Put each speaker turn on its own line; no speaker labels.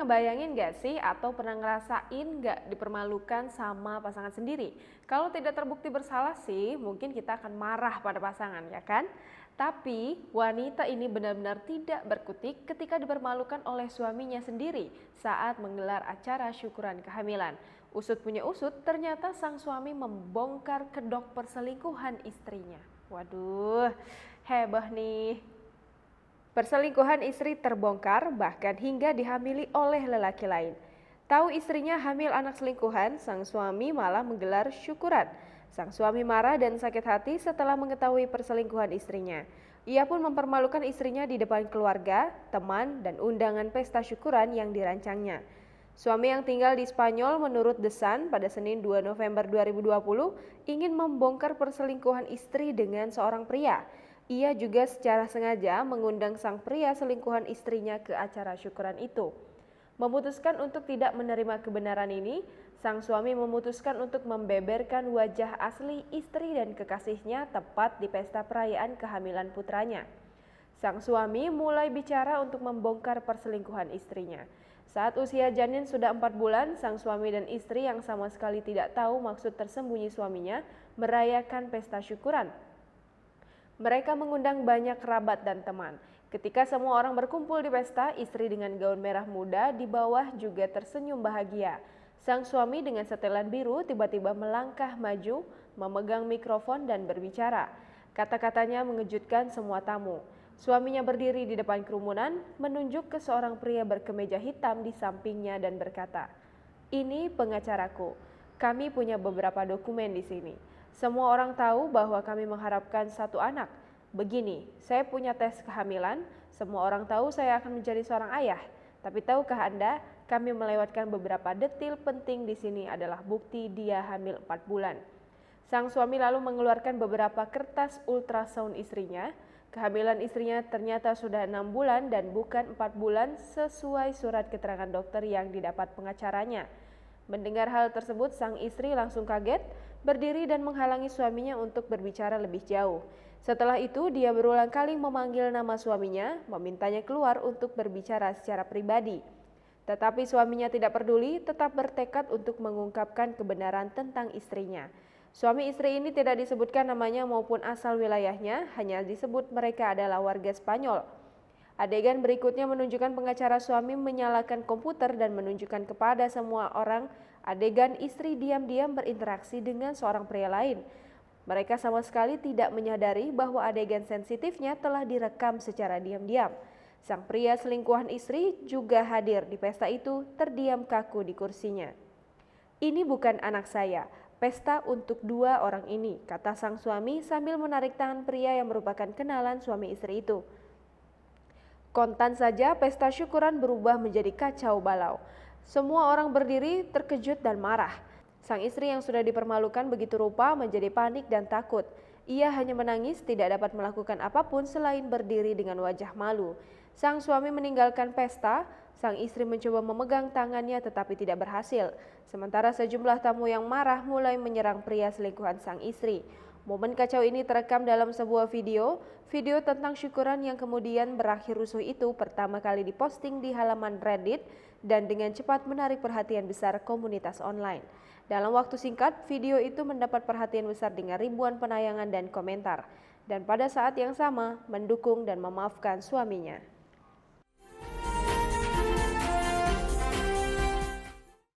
ngebayangin gak sih atau pernah ngerasain gak dipermalukan sama pasangan sendiri? Kalau tidak terbukti bersalah sih mungkin kita akan marah pada pasangan ya kan? Tapi wanita ini benar-benar tidak berkutik ketika dipermalukan oleh suaminya sendiri saat menggelar acara syukuran kehamilan. Usut punya usut, ternyata sang suami membongkar kedok perselingkuhan istrinya. Waduh, heboh nih. Perselingkuhan istri terbongkar bahkan hingga dihamili oleh lelaki lain. Tahu istrinya hamil anak selingkuhan, sang suami malah menggelar syukuran. Sang suami marah dan sakit hati setelah mengetahui perselingkuhan istrinya. Ia pun mempermalukan istrinya di depan keluarga, teman, dan undangan pesta syukuran yang dirancangnya. Suami yang tinggal di Spanyol menurut The Sun pada Senin 2 November 2020 ingin membongkar perselingkuhan istri dengan seorang pria. Ia juga secara sengaja mengundang sang pria selingkuhan istrinya ke acara syukuran itu. Memutuskan untuk tidak menerima kebenaran ini, sang suami memutuskan untuk membeberkan wajah asli istri dan kekasihnya tepat di pesta perayaan kehamilan putranya. Sang suami mulai bicara untuk membongkar perselingkuhan istrinya. Saat usia janin sudah 4 bulan, sang suami dan istri yang sama sekali tidak tahu maksud tersembunyi suaminya merayakan pesta syukuran. Mereka mengundang banyak kerabat dan teman. Ketika semua orang berkumpul di pesta, istri dengan gaun merah muda di bawah juga tersenyum bahagia. Sang suami dengan setelan biru tiba-tiba melangkah maju, memegang mikrofon dan berbicara. Kata-katanya mengejutkan semua tamu. Suaminya berdiri di depan kerumunan, menunjuk ke seorang pria berkemeja hitam di sampingnya dan berkata, "Ini pengacaraku. Kami punya beberapa dokumen di sini. Semua orang tahu bahwa kami mengharapkan satu anak. Begini, saya punya tes kehamilan, semua orang tahu saya akan menjadi seorang ayah. Tapi tahukah Anda, kami melewatkan beberapa detil penting di sini adalah bukti dia hamil 4 bulan. Sang suami lalu mengeluarkan beberapa kertas ultrasound istrinya. Kehamilan istrinya ternyata sudah 6 bulan dan bukan 4 bulan sesuai surat keterangan dokter yang didapat pengacaranya. Mendengar hal tersebut, sang istri langsung kaget, berdiri dan menghalangi suaminya untuk berbicara lebih jauh. Setelah itu, dia berulang kali memanggil nama suaminya, memintanya keluar untuk berbicara secara pribadi. Tetapi suaminya tidak peduli, tetap bertekad untuk mengungkapkan kebenaran tentang istrinya. Suami istri ini tidak disebutkan namanya maupun asal wilayahnya, hanya disebut mereka adalah warga Spanyol. Adegan berikutnya menunjukkan pengacara suami menyalakan komputer dan menunjukkan kepada semua orang adegan istri diam-diam berinteraksi dengan seorang pria lain. Mereka sama sekali tidak menyadari bahwa adegan sensitifnya telah direkam secara diam-diam. Sang pria selingkuhan istri juga hadir di pesta itu, terdiam kaku di kursinya. "Ini bukan anak saya, pesta untuk 2 orang ini," kata sang suami sambil menarik tangan pria yang merupakan kenalan suami istri itu. Kontan saja pesta syukuran berubah menjadi kacau balau. Semua orang berdiri terkejut dan marah. Sang istri yang sudah dipermalukan begitu rupa menjadi panik dan takut. Ia hanya menangis, tidak dapat melakukan apapun selain berdiri dengan wajah malu. Sang suami meninggalkan pesta, sang istri mencoba memegang tangannya tetapi tidak berhasil. Sementara sejumlah tamu yang marah mulai menyerang pria selingkuhan sang istri. Momen kacau ini terekam dalam sebuah video tentang syukuran yang kemudian berakhir rusuh itu pertama kali diposting di halaman Reddit dan dengan cepat menarik perhatian besar komunitas online. Dalam waktu singkat, video itu mendapat perhatian besar dengan ribuan penayangan dan komentar, dan pada saat yang sama mendukung dan memaafkan suaminya.